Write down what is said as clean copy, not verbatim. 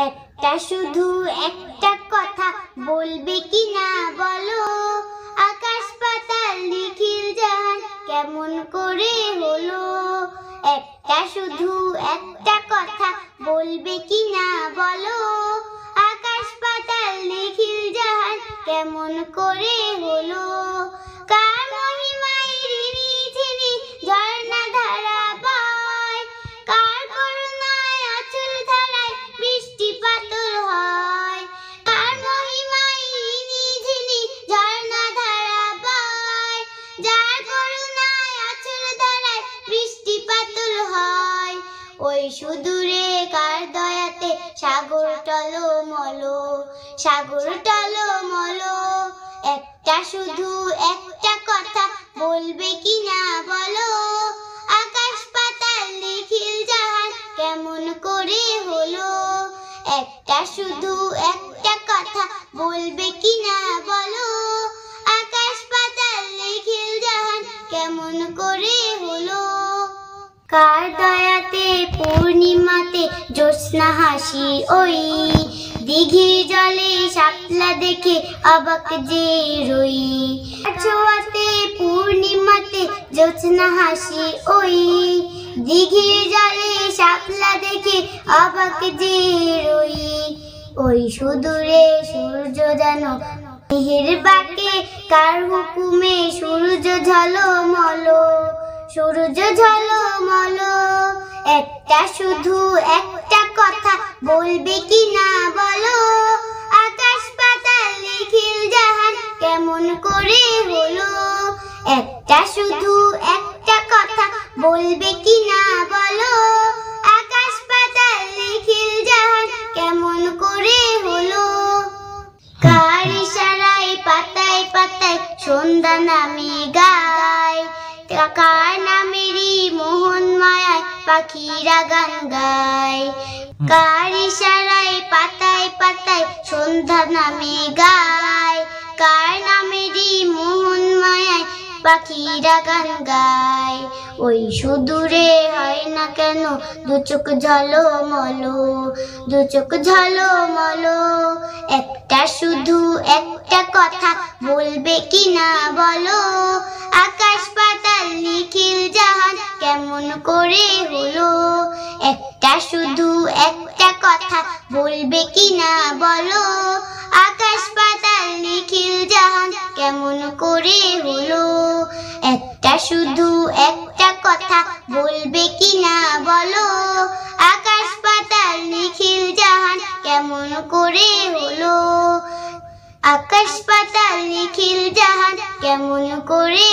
একটা শুধু একটা কথা বলবে কি না বলো, আকাশ পাতাল নিখিল জাহান কেমন করে হলো। একটা শুধু একটা কথা বলবে কি না বলো, আকাশ পাতাল নিখিল জাহান কেমন করে হলো। কার মহিমায় ঋণী যিনি ঝর্ণা ধারা বয়, কার করুণায় আঁচল ধারায় বৃষ্টি পাতল হয়। কার মহিমায় ঋণী যিনি ঝর্ণা ধারা বয়, যার করুণায় আঁচল ধারায় বৃষ্টি পাতল হয়। ওই সুদূরে কার দয়াতে সাগর টলমল, সাগর টলমল। একটা শুধু একটা কথা বলবে কি না বলো, আকাশ পাতাল নিখিল জাহান কেমন করে হলো। একটা শুধু একটা কথা বলবে কি না বলো, আকাশ পাতাল নিখিল জাহান কেমন করে হলো। কার দয়াতে পূর্ণিমাতে জ্যোৎস্না হাসি ওই, দিঘির জলে শাপলা দেখে অবাক যে রই। ছোঁয়াতে পূর্ণিমাতে জ্যোৎস্না হাসি ওই, দিঘির জলে শাপলা দেখে অবাক যে রই। ওই সুদূরে সূর্য যেন মেহের বাঁকে, কার হুকুমে সূর্য ঝলমল, সূর্য ঝলমল। একটা শুধু একটা কথা বলবে কি না বলো, আকাশ পাতাল নিখিল জাহান কেমন করে হলো। একটা শুধু একটা কথা বলবে কি না বলো, আকাশ পাতাল নিখিল জাহান কেমন করে হলো। কার ইশারায় পাতায় পাতায় সন্ধ্যা নামে গায়, কার নামেরই মোহন মায়ায় পাখিরা গান গায়। কার ইশারায় পাতায় পাতায় সন্ধ্যা নামে গায়, কার নামেরই মোহন মায়ায় পাখিরা গান গায়। ওই সুদূরে হয় না কেন দু চোখ ঝলমল, দু চোখ ঝলমল। একটা শুধু একটা কথা বলবে কি না বলো, আকাশ পাতাল নিখিল জাহান কেমন করে হলো। একটা শুধু একটা কথা বলবে কি না বলো, আকাশ পাতাল নিখিল জাহান কেমন করে হলো। একটা শুধু একটা কথা বলবে কি না বলো, আকাশ পাতাল নিখিল জাহান কেমন করে হলো। আকাশ পাতাল নিখিল জাহান কেমন করে